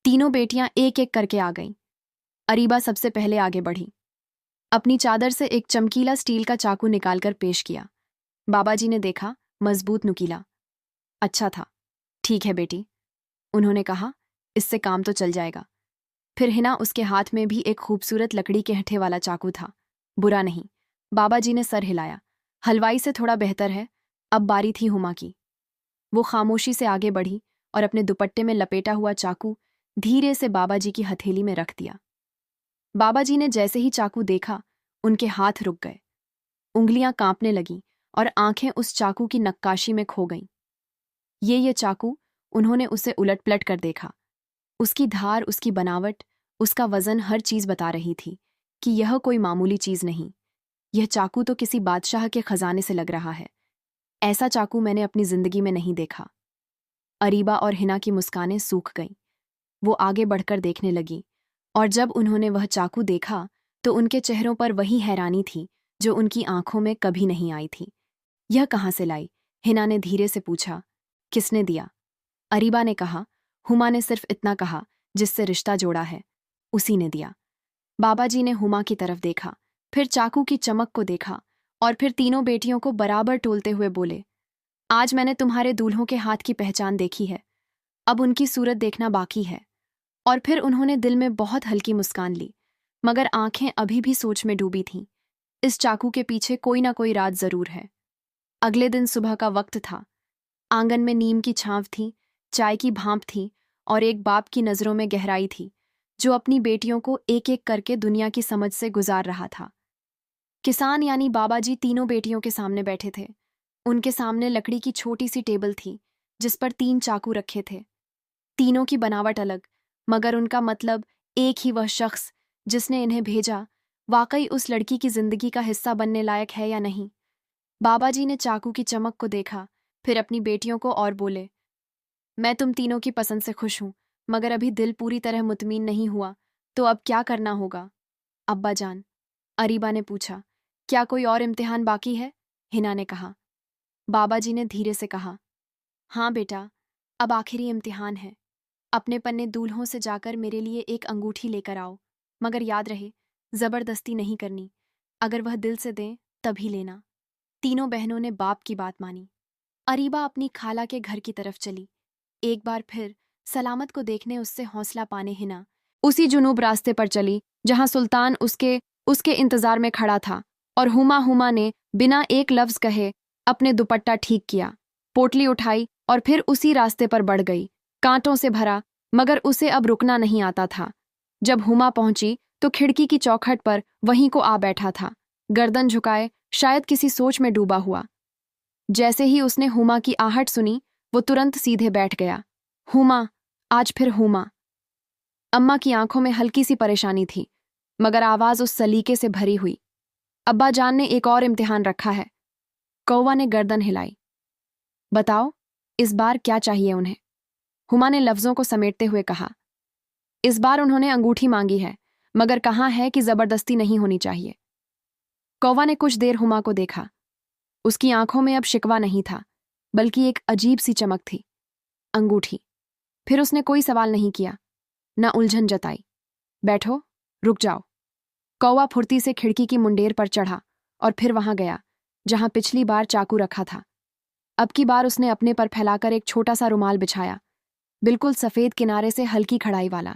तीनों बेटियां एक एक करके आ गईं। अरीबा सबसे पहले आगे बढ़ी, अपनी चादर से एक चमकीला स्टील का चाकू निकालकर पेश किया। बाबा जी ने देखा, मजबूत, नुकीला। अच्छा था। ठीक है बेटी, उन्होंने कहा, इससे काम तो चल जाएगा। फिर हिना, उसके हाथ में भी एक खूबसूरत लकड़ी के हठे वाला चाकू था। बुरा नहीं। बाबा जी ने सर हिलाया, हलवाई से थोड़ा बेहतर है। अब बारी थी हुमा की। वो खामोशी से आगे बढ़ी और अपने दुपट्टे में लपेटा हुआ चाकू धीरे से बाबा जी की हथेली में रख दिया। बाबा जी ने जैसे ही चाकू देखा, उनके हाथ रुक गए, उंगलियां कांपने लगीं और आंखें उस चाकू की नक्काशी में खो गईं। ये चाकू, उन्होंने उसे उलट-पलट कर देखा। उसकी धार, उसकी बनावट, उसका वजन, हर चीज बता रही थी कि यह कोई मामूली चीज नहीं। यह चाकू तो किसी बादशाह के खजाने से लग रहा है। ऐसा चाकू मैंने अपनी जिंदगी में नहीं देखा। अरीबा और हिना की मुस्कानें सूख गईं। वो आगे बढ़कर देखने लगी, और जब उन्होंने वह चाकू देखा तो उनके चेहरों पर वही हैरानी थी जो उनकी आंखों में कभी नहीं आई थी। यह कहाँ से लाई? हिना ने धीरे से पूछा। किसने दिया? अरीबा ने कहा। हुमा ने सिर्फ इतना कहा, जिससे रिश्ता जोड़ा है, उसी ने दिया। बाबा जी ने हुमा की तरफ देखा, फिर चाकू की चमक को देखा, और फिर तीनों बेटियों को बराबर टोलते हुए बोले, आज मैंने तुम्हारे दूल्हों के हाथ की पहचान देखी है, अब उनकी सूरत देखना बाकी है। और फिर उन्होंने दिल में बहुत हल्की मुस्कान ली, मगर आंखें अभी भी सोच में डूबी थीं। इस चाकू के पीछे कोई ना कोई राज जरूर है। अगले दिन सुबह का वक्त था। आंगन में नीम की छांव थी, चाय की भांप थी, और एक बाप की नजरों में गहराई थी, जो अपनी बेटियों को एक एक करके दुनिया की समझ से गुजार रहा था। किसान यानी बाबा जी तीनों बेटियों के सामने बैठे थे। उनके सामने लकड़ी की छोटी सी टेबल थी, जिस पर 3 चाकू रखे थे। तीनों की बनावट अलग, मगर उनका मतलब एक ही। वह शख्स जिसने इन्हें भेजा वाकई उस लड़की की जिंदगी का हिस्सा बनने लायक है या नहीं? बाबा जी ने चाकू की चमक को देखा, फिर अपनी बेटियों को, और बोले, मैं तुम तीनों की पसंद से खुश हूं, मगर अभी दिल पूरी तरह मुतमीन नहीं हुआ, तो अब क्या करना होगा? अब्बा जान, अरीबा ने पूछा, क्या कोई और इम्तिहान बाकी है? हिना ने कहा। बाबा जी ने धीरे से कहा, हाँ बेटा, अब आखिरी इम्तिहान है। अपने पन्ने दूल्हों से जाकर मेरे लिए एक अंगूठी लेकर आओ, मगर याद रहे, जबरदस्ती नहीं करनी। अगर वह दिल से दें तभी लेना। तीनों बहनों ने बाप की बात मानी। अरीबा अपनी खाला के घर की तरफ चली। एक बार फिर सलामत को देखने, उससे हौसला पाने हिना उसी जुनूब रास्ते पर चली जहां सुल्तान उसके उसके इंतजार में खड़ा था। और हुमा ने बिना एक लफ्ज कहे अपने दुपट्टा ठीक किया, पोटली उठाई और फिर उसी रास्ते पर बढ़ गई, कांटों से भरा, मगर उसे अब रुकना नहीं आता था। जब हुमा पहुंची तो खिड़की की चौखट पर वहीं को आ बैठा था, गर्दन झुकाए, शायद किसी सोच में डूबा हुआ। जैसे ही उसने हुमा की आहट सुनी, वो तुरंत सीधे बैठ गया। हुमा, आज फिर हुमा। अम्मा की आंखों में हल्की सी परेशानी थी, मगर आवाज उस सलीके से भरी हुई। अब्बा जान ने एक और इम्तिहान रखा है। कौवा ने गर्दन हिलाई। बताओ, इस बार क्या चाहिए उन्हें? हुमा ने लफ्जों को समेटते हुए कहा। इस बार उन्होंने अंगूठी मांगी है, मगर कहा है कि जबरदस्ती नहीं होनी चाहिए। कौवा ने कुछ देर हुमा को देखा। उसकी आंखों में अब शिकवा नहीं था, बल्कि एक अजीब सी चमक थी। अंगूठी। फिर उसने कोई सवाल नहीं किया, न उलझन जताई। बैठो, रुक जाओ। कौवा फुर्ती से खिड़की की मुंडेर पर चढ़ा और फिर वहां गया जहां पिछली बार चाकू रखा था। अब की बार उसने अपने पर फैलाकर एक छोटा सा रुमाल बिछाया, बिल्कुल सफेद किनारे से हल्की खड़ाई वाला।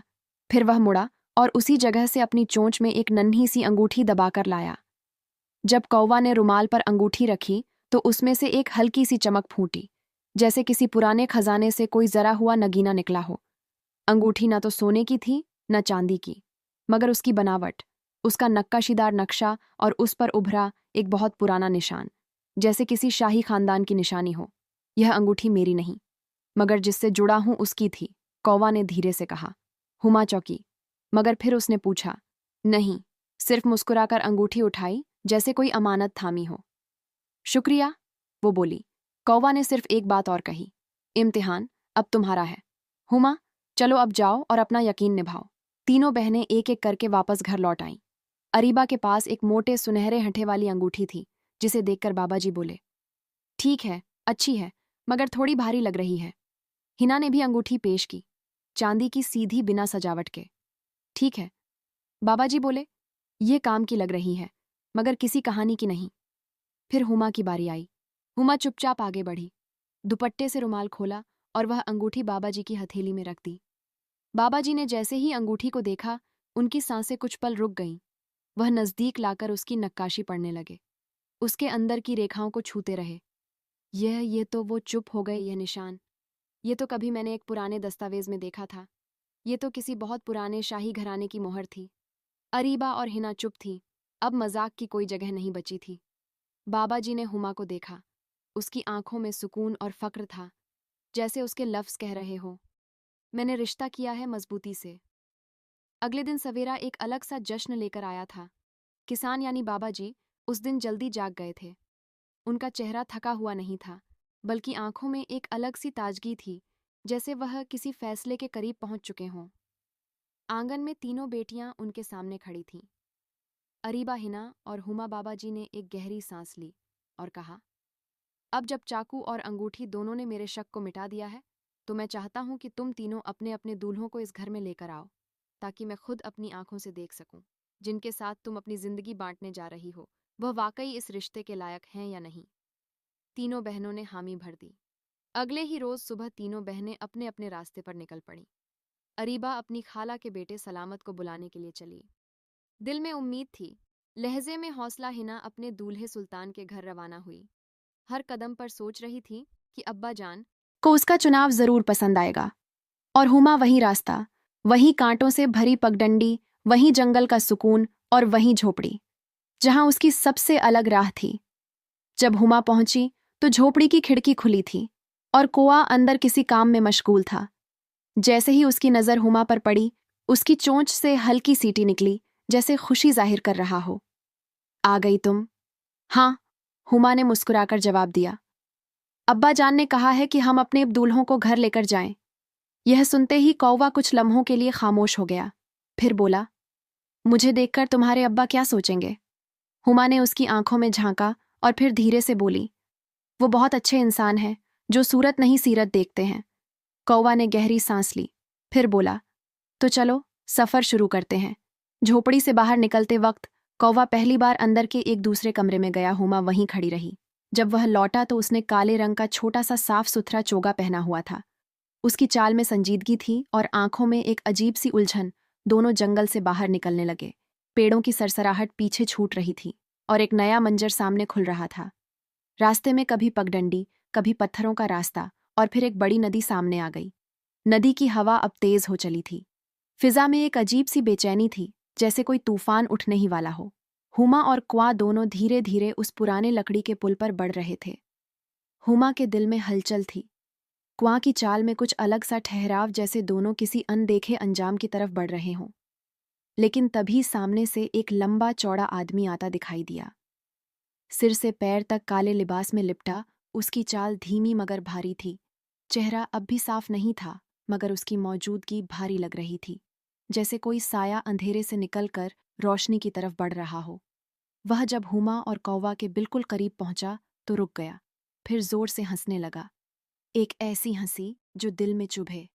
फिर वह मुड़ा और उसी जगह से अपनी चोंच में एक नन्ही सी अंगूठी दबाकर लाया। जब कौवा ने रुमाल पर अंगूठी रखी तो उसमें से एक हल्की सी चमक फूटी, जैसे किसी पुराने खजाने से कोई जरा हुआ नगीना निकला हो। अंगूठी न तो सोने की थी न चांदी की, मगर उसकी बनावट, उसका नक्काशीदार नक्शा और उस पर उभरा एक बहुत पुराना निशान, जैसे किसी शाही खानदान की निशानी हो। यह अंगूठी मेरी नहीं, मगर जिससे जुड़ा हूं उसकी थी, कौवा ने धीरे से कहा। हुमा चौंकी, मगर फिर उसने पूछा। नहीं, सिर्फ मुस्कुराकर अंगूठी उठाई, जैसे कोई अमानत थामी हो। शुक्रिया, वो बोली। कौवा ने सिर्फ एक बात और कही। इम्तिहान अब तुम्हारा है। हुमा, चलो अब जाओ और अपना यकीन निभाओ। तीनों बहनें एक एक करके वापस घर लौट आईं। अरीबा के पास एक मोटे सुनहरे हंठे वाली अंगूठी थी, जिसे देखकर बाबा जी बोले, ठीक है, अच्छी है, मगर थोड़ी भारी लग रही है। हिना ने भी अंगूठी पेश की, चांदी की सीधी बिना सजावट के। ठीक है, बाबा जी बोले, ये काम की लग रही है, मगर किसी कहानी की नहीं। फिर हुमा की बारी आई। हुमा चुपचाप आगे बढ़ी, दुपट्टे से रुमाल खोला और वह अंगूठी बाबा जी की हथेली में रख दी। बाबा जी ने जैसे ही अंगूठी को देखा, उनकी सांसें कुछ पल रुक गईं। वह नजदीक लाकर उसकी नक्काशी पढ़ने लगे, उसके अंदर की रेखाओं को छूते रहे। ये तो वो चुप हो गए, यह निशान। ये तो कभी मैंने एक पुराने दस्तावेज में देखा था। ये तो किसी बहुत पुराने शाही घराने की मोहर थी। अरीबा और हिना चुप थी, अब मजाक की कोई जगह नहीं बची थी। बाबा जी ने हुमा को देखा, उसकी आंखों में सुकून और फक्र था, जैसे उसके लफ्ज कह रहे हो, मैंने रिश्ता किया है मजबूती से। अगले दिन सवेरा एक अलग सा जश्न लेकर आया था। किसान यानी बाबा जी उस दिन जल्दी जाग गए थे। उनका चेहरा थका हुआ नहीं था, बल्कि आंखों में एक अलग सी ताजगी थी, जैसे वह किसी फैसले के करीब पहुंच चुके हों। आंगन में तीनों बेटियां उनके सामने खड़ी थीं। अरीबा, हिना और हुमा। बाबा जी ने एक गहरी सांस ली और कहा, अब जब चाकू और अंगूठी दोनों ने मेरे शक को मिटा दिया है, तो मैं चाहता हूं कि तुम तीनों अपने अपने दूल्हों को इस घर में लेकर आओ, ताकि मैं खुद अपनी आंखों से देख सकूं, जिनके साथ तुम अपनी जिंदगी बांटने जा रही हो, वह वाकई इस रिश्ते के लायक हैं या नहीं। तीनों बहनों ने हामी भर दी। अगले ही रोज सुबह तीनों बहनें अपने अपने रास्ते पर निकल पड़ीं। अरीबा अपनी खाला के बेटे सलामत को बुलाने के लिए चली। दिल में उम्मीद थी, लहजे में हौसला। हिना अपने दूल्हे सुल्तान के घर रवाना हुई। हर कदम पर सोच रही थी कि अब्बा जान को उसका चुनाव जरूर पसंद आएगा। और हुमा वही रास्ता, वही कांटों से भरी पगडंडी, वही जंगल का सुकून और वही झोपड़ी, जहां उसकी सबसे अलग राह थी। जब हुमा पहुंची तो झोपड़ी की खिड़की खुली थी और कोआ अंदर किसी काम में मशगूल था। जैसे ही उसकी नजर हुमा पर पड़ी, उसकी चोंच से हल्की सीटी निकली, जैसे खुशी जाहिर कर रहा हो। आ गई तुम? हाँ, हुमा ने मुस्कुराकर जवाब दिया। अब्बा जान ने कहा है कि हम अपने दूल्हों को घर लेकर जाएं। यह सुनते ही कौवा कुछ लम्हों के लिए खामोश हो गया, फिर बोला, मुझे देखकर तुम्हारे अब्बा क्या सोचेंगे? हुमा ने उसकी आंखों में झांका और फिर धीरे से बोली, वो बहुत अच्छे इंसान हैं, जो सूरत नहीं सीरत देखते हैं। कौवा ने गहरी सांस ली, फिर बोला, तो चलो सफर शुरू करते हैं। झोपड़ी से बाहर निकलते वक्त कौवा पहली बार अंदर के एक दूसरे कमरे में गया। हुमा वहीं खड़ी रही। जब वह लौटा तो उसने काले रंग का छोटा सा साफ सुथरा चोगा पहना हुआ था। उसकी चाल में संजीदगी थी और आंखों में एक अजीब सी उलझन। दोनों जंगल से बाहर निकलने लगे। पेड़ों की सरसराहट पीछे छूट रही थी और एक नया मंजर सामने खुल रहा था। रास्ते में कभी पगडंडी, कभी पत्थरों का रास्ता, और फिर एक बड़ी नदी सामने आ गई। नदी की हवा अब तेज हो चली थी। फिजा में एक अजीब सी बेचैनी थी, जैसे कोई तूफान उठने ही वाला हो। हुमा और क्वा दोनों धीरे धीरे उस पुराने लकड़ी के पुल पर बढ़ रहे थे। हुमा के दिल में हलचल थी, क्वा की चाल में कुछ अलग सा ठहराव, जैसे दोनों किसी अनदेखे अंजाम की तरफ बढ़ रहे हों। लेकिन तभी सामने से एक लंबा चौड़ा आदमी आता दिखाई दिया। सिर से पैर तक काले लिबास में लिपटा, उसकी चाल धीमी मगर भारी थी। चेहरा अब भी साफ नहीं था, मगर उसकी मौजूदगी भारी लग रही थी, जैसे कोई साया अंधेरे से निकलकर रोशनी की तरफ बढ़ रहा हो। वह जब हुमा और कौवा के बिल्कुल करीब पहुंचा तो रुक गया, फिर जोर से हंसने लगा। एक ऐसी हंसी जो दिल में चुभे।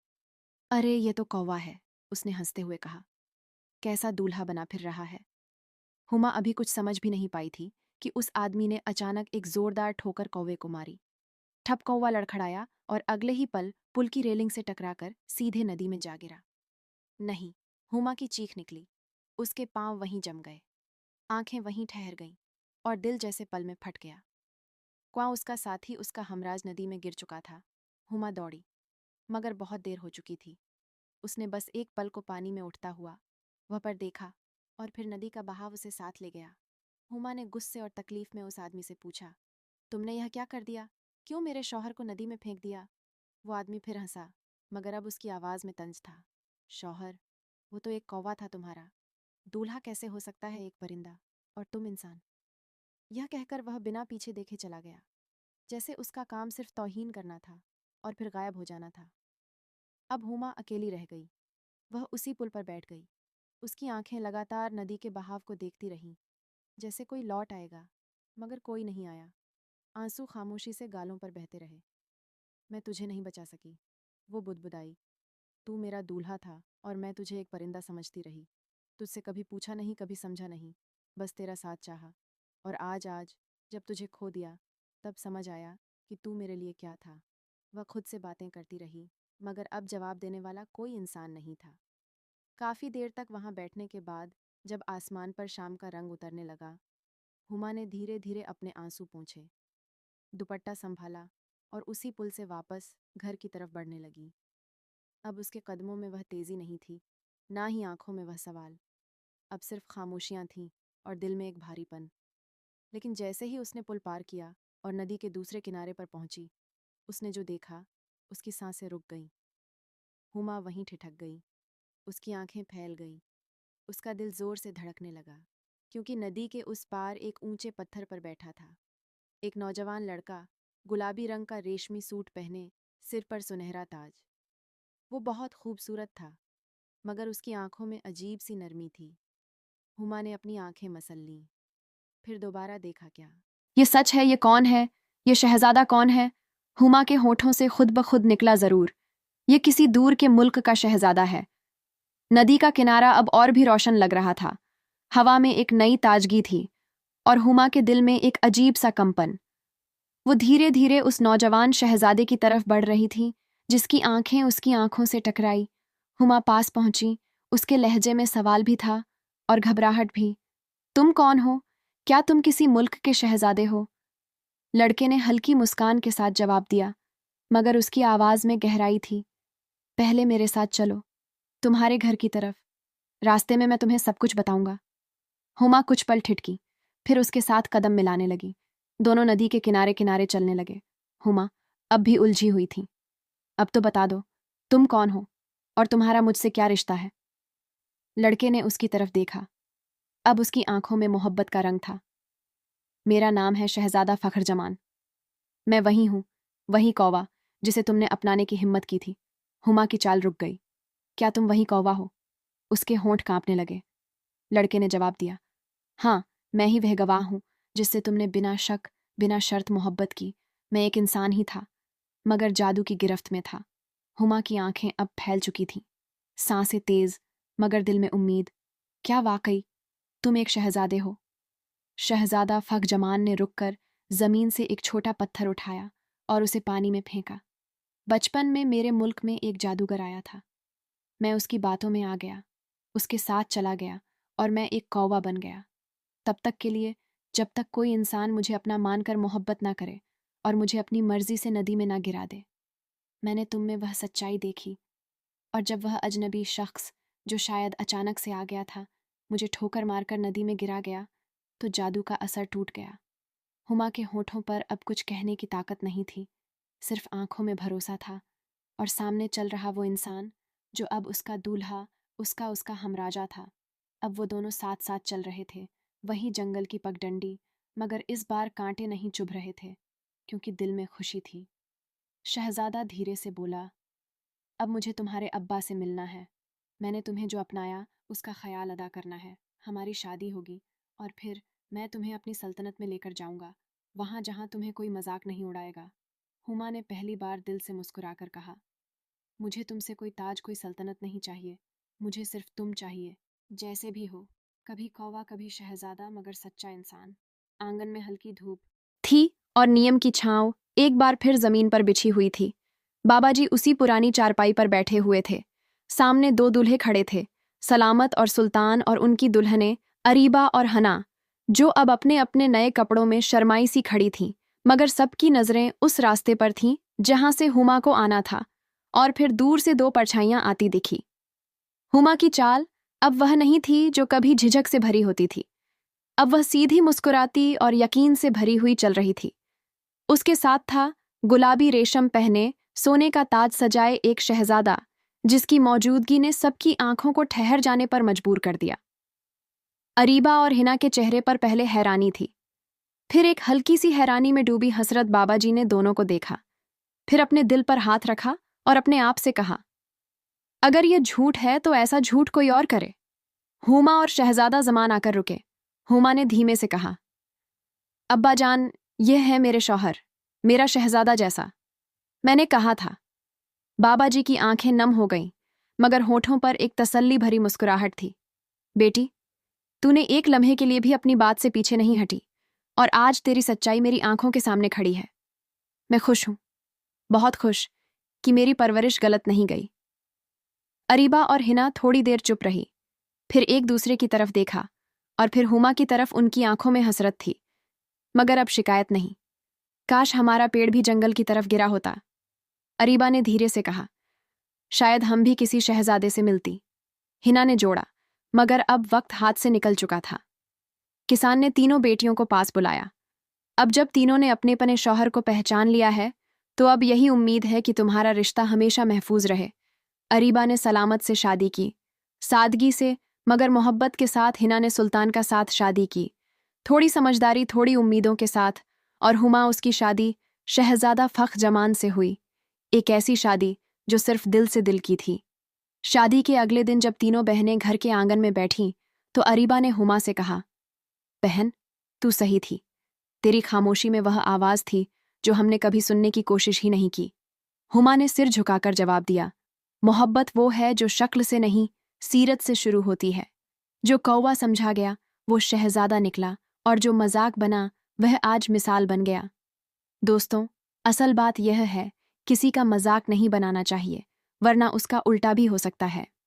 अरे ये तो कौवा है, उसने हंसते हुए कहा। कैसा दूल्हा बना फिर रहा है। हुमा अभी कुछ समझ भी नहीं पाई थी कि उस आदमी ने अचानक एक जोरदार ठोकर कौवे को मारी। ठप कौवा लड़खड़ाया और अगले ही पल पुल की रेलिंग से टकराकर सीधे नदी में जा गिरा। नहीं, हुमा की चीख निकली। उसके पांव वहीं जम गए, आंखें वहीं ठहर गईं और दिल जैसे पल में फट गया। क्वां उसका साथी उसका हमराज नदी में गिर चुका था। हुमा दौड़ी, मगर बहुत देर हो चुकी थी। उसने बस एक पल को पानी में उठता हुआ वह पर देखा और फिर नदी का बहाव उसे साथ ले गया। हुमा ने गुस्से और तकलीफ में उस आदमी से पूछा, तुमने यह क्या कर दिया? क्यों मेरे शौहर को नदी में फेंक दिया? वो आदमी फिर हंसा, मगर अब उसकी आवाज में तंज था। शौहर? वो तो एक कौवा था तुम्हारा। दूल्हा कैसे हो सकता है एक परिंदा, और तुम इंसान? यह कहकर वह बिना पीछे देखे चला गया, जैसे उसका काम सिर्फ तौहीन करना था और फिर गायब हो जाना था। अब हुमा अकेली रह गई। वह उसी पुल पर बैठ गई। उसकी आंखें लगातार नदी के बहाव को देखती रहीं, जैसे कोई लौट आएगा, मगर कोई नहीं आया। आंसू खामोशी से गालों पर बहते रहे। मैं तुझे नहीं बचा सकी, वो बुदबुदाई। तू मेरा दूल्हा था और मैं तुझे एक परिंदा समझती रही। तुझसे कभी पूछा नहीं, कभी समझा नहीं, बस तेरा साथ चाहा। और आज आज जब तुझे खो दिया, तब समझ आया कि तू मेरे लिए क्या था। वह खुद से बातें करती रही, मगर अब जवाब देने वाला कोई इंसान नहीं था। काफ़ी देर तक वहाँ बैठने के बाद जब आसमान पर शाम का रंग उतरने लगा, हुमा ने धीरे धीरे अपने आंसू पोंछे, दुपट्टा संभाला और उसी पुल से वापस घर की तरफ बढ़ने लगी। अब उसके कदमों में वह तेज़ी नहीं थी, ना ही आंखों में वह सवाल। अब सिर्फ खामोशियाँ थीं और दिल में एक भारीपन। लेकिन जैसे ही उसने पुल पार किया और नदी के दूसरे किनारे पर पहुंची, उसने जो देखा, उसकी सांसें रुक गईं। हुमा वहीं ठिठक गई, उसकी आंखें फैल गईं, उसका दिल जोर से धड़कने लगा, क्योंकि नदी के उस पार एक ऊंचे पत्थर पर बैठा था एक नौजवान लड़का, गुलाबी रंग का रेशमी सूट पहने, सिर पर सुनहरा ताज। वो बहुत खूबसूरत था, मगर उसकी आंखों में अजीब सी नरमी थी। हुमा ने अपनी आंखें मसल लीं, फिर दोबारा देखा। क्या ये सच है? ये कौन है? ये शहजादा कौन है? हुमा के होठों से खुद ब खुद निकला, जरूर ये किसी दूर के मुल्क का शहजादा है। नदी का किनारा अब और भी रोशन लग रहा था। हवा में एक नई ताजगी थी और हुमा के दिल में एक अजीब सा कंपन। वो धीरे धीरे उस नौजवान शहजादे की तरफ बढ़ रही थी, जिसकी आंखें उसकी आंखों से टकराई। हुमा पास पहुंची, उसके लहजे में सवाल भी था और घबराहट भी। तुम कौन हो? क्या तुम किसी मुल्क के शहजादे हो? लड़के ने हल्की मुस्कान के साथ जवाब दिया, मगर उसकी आवाज में गहराई थी। पहले मेरे साथ चलो, तुम्हारे घर की तरफ। रास्ते में मैं तुम्हें सब कुछ बताऊंगा। हुमा कुछ पल ठिठकी, फिर उसके साथ कदम मिलाने लगी। दोनों नदी के किनारे किनारे चलने लगे। हुमा अब भी उलझी हुई थी। अब तो बता दो, तुम कौन हो और तुम्हारा मुझसे क्या रिश्ता है? लड़के ने उसकी तरफ देखा। अब उसकी आंखों में मोहब्बत का रंग था। मेरा नाम है शहजादा फखर जमान। मैं वही हूं, वही कौवा जिसे तुमने अपनाने की हिम्मत की थी। हुमा की चाल रुक गई। क्या तुम वही कौवा हो? उसके होंठ कांपने लगे। लड़के ने जवाब दिया, हाँ, मैं ही वह गवाह हूं जिससे तुमने बिना शक, बिना शर्त मोहब्बत की। मैं एक इंसान ही था, मगर जादू की गिरफ्त में था। हुमा की आंखें अब फैल चुकी थीं, सांसें तेज, मगर दिल में उम्मीद। क्या वाकई तुम एक शहजादे हो? शहजादा फख जमान ने रुककर जमीन से एक छोटा पत्थर उठाया और उसे पानी में फेंका। बचपन में मेरे मुल्क में एक जादूगर आया था। मैं उसकी बातों में आ गया, उसके साथ चला गया और मैं एक कौवा बन गया। तब तक के लिए, जब तक कोई इंसान मुझे अपना मानकर मोहब्बत ना करे और मुझे अपनी मर्जी से नदी में ना गिरा दे। मैंने तुम में वह सच्चाई देखी, और जब वह अजनबी शख्स, जो शायद अचानक से आ गया था, मुझे ठोकर मारकर नदी में गिरा गया, तो जादू का असर टूट गया। हुमा के होठों पर अब कुछ कहने की ताकत नहीं थी, सिर्फ आंखों में भरोसा था और सामने चल रहा वो इंसान जो अब उसका दूल्हा, उसका उसका हमराजा था। अब वो दोनों साथ साथ चल रहे थे, वही जंगल की पगडंडी, मगर इस बार कांटे नहीं चुभ रहे थे, क्योंकि दिल में खुशी थी। शहजादा धीरे से बोला, अब मुझे तुम्हारे अब्बा से मिलना है। मैंने तुम्हें जो अपनाया उसका ख्याल अदा करना है। हमारी शादी होगी और फिर मैं तुम्हें अपनी सल्तनत में लेकर जाऊंगा, वहां जहां तुम्हें कोई मजाक नहीं उड़ाएगा। हुमा ने पहली बार दिल से मुस्कुराकर कहा, मुझे तुमसे कोई ताज कोई सल्तनत नहीं चाहिए, मुझे सिर्फ तुम चाहिए। जैसे भी हो, कभी कौवा कभी शहजादा मगर सच्चा इंसान। आंगन में हल्की धूप थी और नियम की छांव एक बार फिर जमीन पर बिछी हुई थी। बाबा जी उसी पुरानी चारपाई पर बैठे हुए थे। सामने दो दूल्हे खड़े थे, सलामत और सुल्तान, और उनकी दुल्हनें अरीबा और हना, जो अब अपने अपने नए कपड़ों में शर्माई सी खड़ी थीं, मगर सबकी नजरें उस रास्ते पर थीं जहां से हुमा को आना था। और फिर दूर से दो परछाइयां आती दिखी। हुमा की चाल अब वह नहीं थी जो कभी झिझक से भरी होती थी। अब वह सीधी मुस्कुराती और यकीन से भरी हुई चल रही थी। उसके साथ था गुलाबी रेशम पहने, सोने का ताज सजाए एक शहजादा, जिसकी मौजूदगी ने सबकी आंखों को ठहर जाने पर मजबूर कर दिया। अरीबा और हिना के चेहरे पर पहले हैरानी थी, फिर एक हल्की सी हैरानी में डूबी हसरत। बाबा जी ने दोनों को देखा, फिर अपने दिल पर हाथ रखा और अपने आप से कहा, अगर यह झूठ है तो ऐसा झूठ कोई और करे। हुमा और शहजादा जमान आकर रुके। हुमा ने धीमे से कहा, अब्बा जान, यह है मेरे शौहर, मेरा शहजादा जैसा। मैंने कहा था। बाबा जी की आंखें नम हो गईं, मगर होठों पर एक तसल्ली भरी मुस्कुराहट थी। बेटी, तूने एक लम्हे के लिए भी अपनी बात से पीछे नहीं हटी, और आज तेरी सच्चाई मेरी आंखों के सामने खड़ी है। मैं खुश हूं, बहुत खुश, कि मेरी परवरिश गलत नहीं गई। अरीबा और हिना थोड़ी देर चुप रही, फिर एक दूसरे की तरफ देखा, और फिर हुमा की तरफ। उनकी आंखों में हसरत थी, मगर अब शिकायत नहीं। काश हमारा पेड़ भी जंगल की तरफ गिरा होता, अरीबा ने धीरे से कहा। शायद हम भी किसी शहजादे से मिलती, हिना ने जोड़ा, मगर अब वक्त हाथ से निकल चुका था। किसान ने तीनों बेटियों को पास बुलाया। अब जब तीनों ने अपने अपने शौहर को पहचान लिया है, तो अब यही उम्मीद है कि तुम्हारा रिश्ता हमेशा महफूज रहे। अरीबा ने सलामत से शादी की, सादगी से मगर मोहब्बत के साथ। हिना ने सुल्तान का साथ शादी की, थोड़ी समझदारी थोड़ी उम्मीदों के साथ। और हुमा, उसकी शादी शहजादा फख जमान से हुई, एक ऐसी शादी जो सिर्फ दिल से दिल की थी। शादी के अगले दिन जब तीनों बहनें घर के आंगन में बैठीं, तो अरीबा ने हुमा से कहा, बहन, तू सही थी। तेरी खामोशी में वह आवाज थी जो हमने कभी सुनने की कोशिश ही नहीं की। हुमा ने सिर झुकाकर जवाब दिया, मोहब्बत वो है जो शक्ल से नहीं, सीरत से शुरू होती है। जो कौवा समझा गया वो शहजादा निकला, और जो मजाक बना वह आज मिसाल बन गया। दोस्तों, असल बात यह है, किसी का मजाक नहीं बनाना चाहिए, वरना उसका उल्टा भी हो सकता है।